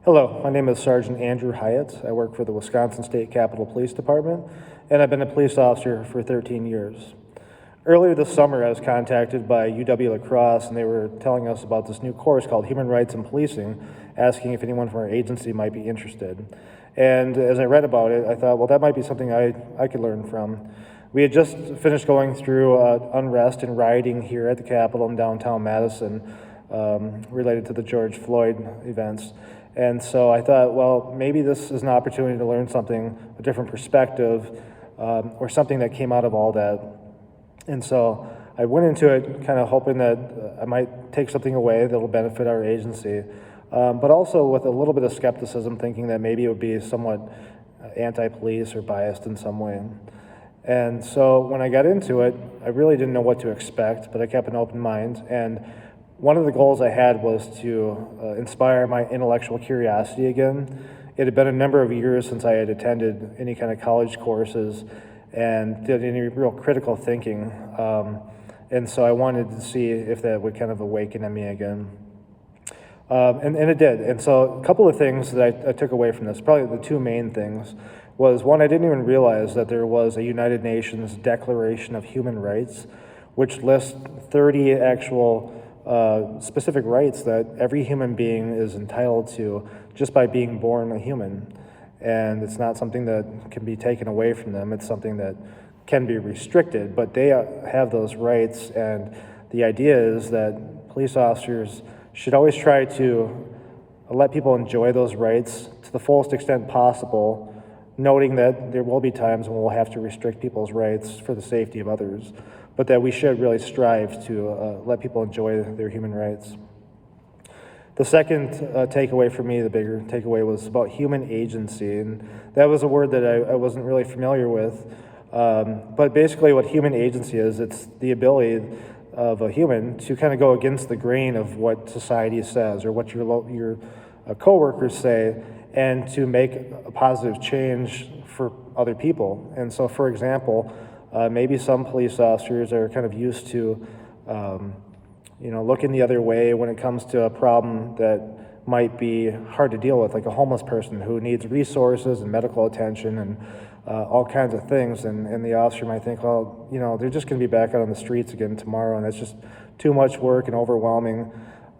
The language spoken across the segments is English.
Hello, my name is Sergeant Andrew Hyatt. I work for the Wisconsin State Capitol Police Department, and I've been a police officer for 13 years. Earlier this summer, I was contacted by UW-La Crosse, and they were telling us about this new course called Human Rights and Policing, asking if anyone from our agency might be interested. And as I read about it, I thought, well, that might be something I could learn from. We had just finished going through unrest and rioting here at the Capitol in downtown Madison related to the George Floyd events. And so I thought, well, maybe this is an opportunity to learn something, a different perspective, or something that came out of all that. And so I went into it kind of hoping that I might take something away that will benefit our agency, but also with a little bit of skepticism, thinking that maybe it would be somewhat anti-police or biased in some way. And so when I got into it, I really didn't know what to expect, but I kept an open mind. And one of the goals I had was to inspire my intellectual curiosity again. It had been a number of years since I had attended any kind of college courses and did any real critical thinking. And so I wanted to see if that would kind of awaken in me again. And it did. And so a couple of things that I took away from this, probably the two main things, was one, I didn't even realize that there was a United Nations Declaration of Human Rights, which lists 30 actual specific rights that every human being is entitled to just by being born a human. And it's not something that can be taken away from them. It's something that can be restricted, but they have those rights. And the idea is that police officers should always try to let people enjoy those rights to the fullest extent possible, noting that there will be times when we'll have to restrict people's rights for the safety of others, but that we should really strive to let people enjoy their human rights. The second takeaway for me, the bigger takeaway, was about human agency, and that was a word that I wasn't really familiar with, but basically what human agency is, it's the ability of a human to kind of go against the grain of what society says or what your coworkers say, and to make a positive change for other people. And so, for example, maybe some police officers are kind of used to looking the other way when it comes to a problem that might be hard to deal with, like a homeless person who needs resources and medical attention and all kinds of things. And the officer might think, well, they're just going to be back out on the streets again tomorrow, and that's just too much work and overwhelming.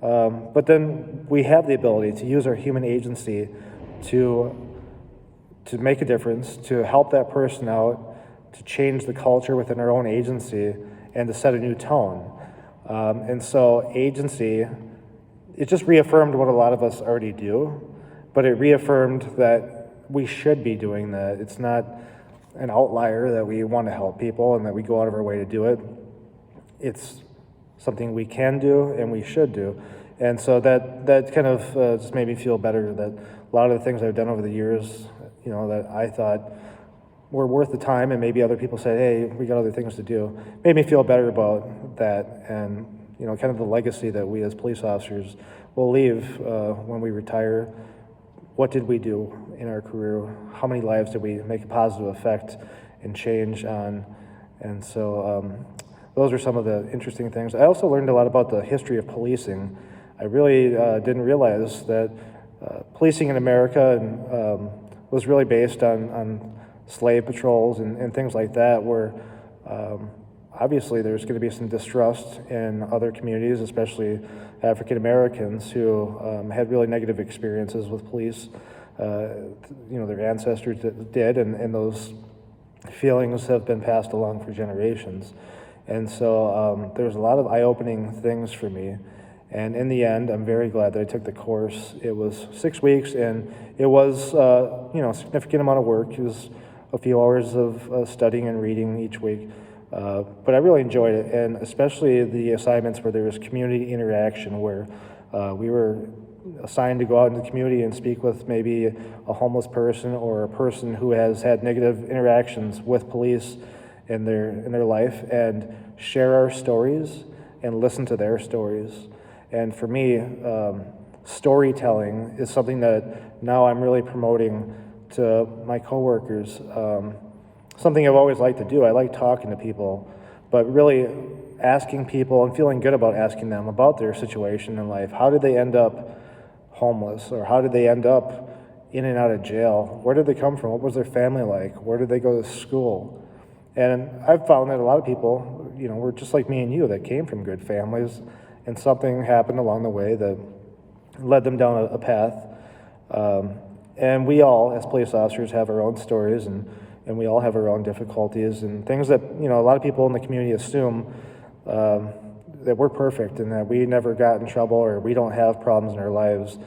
But then we have the ability to use our human agency to make a difference, to help that person out, to change the culture within our own agency, and to set a new tone. And so agency, it just reaffirmed what a lot of us already do, but it reaffirmed that we should be doing that. It's not an outlier that we want to help people and that we go out of our way to do it. It's something we can do and we should do. And so that kind of just made me feel better that a lot of the things I've done over the years, that I thought were worth the time, and maybe other people said, hey, we got other things to do, made me feel better about that, and kind of the legacy that we as police officers will leave when we retire. What did we do in our career? How many lives did we make a positive effect and change on? And so those are some of the interesting things. I also learned a lot about the history of policing. I really didn't realize that policing in America was really based on slave patrols and things like that, where obviously there's going to be some distrust in other communities, especially African Americans who had really negative experiences with police. Their ancestors did, and those feelings have been passed along for generations. And so there's a lot of eye-opening things for me. And in the end, I'm very glad that I took the course. It was 6 weeks, and it was a significant amount of work. It was a few hours of studying and reading each week. But I really enjoyed it, and especially the assignments where there was community interaction, where we were assigned to go out into the community and speak with maybe a homeless person or a person who has had negative interactions with police in their life, and share our stories and listen to their stories. And for me, storytelling is something that now I'm really promoting to my coworkers. Something I've always liked to do. I like talking to people, but really asking people and feeling good about asking them about their situation in life. How did they end up homeless, or how did they end up in and out of jail? Where did they come from? What was their family like? Where did they go to school? And I've found that a lot of people, were just like me and you, that came from good families, and something happened along the way that led them down a path. And we all, as police officers, have our own stories, and we all have our own difficulties and things that, a lot of people in the community assume that we're perfect and that we never got in trouble or we don't have problems in our lives.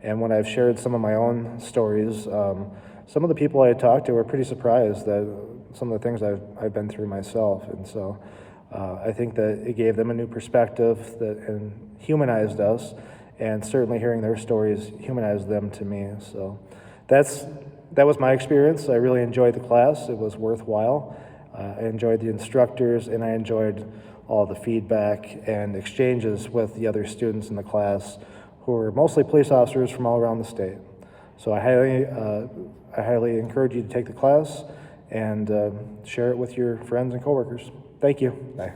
And when I've shared some of my own stories, some of the people I talked to were pretty surprised that some of the things I've been through myself. And so I think that it gave them a new perspective and humanized us, and certainly hearing their stories humanized them to me. So that was my experience. I really enjoyed the class. It was worthwhile. I enjoyed the instructors, and I enjoyed all the feedback and exchanges with the other students in the class, who were mostly police officers from all around the state. So I highly encourage you to take the class and share it with your friends and coworkers. Thank you. Bye.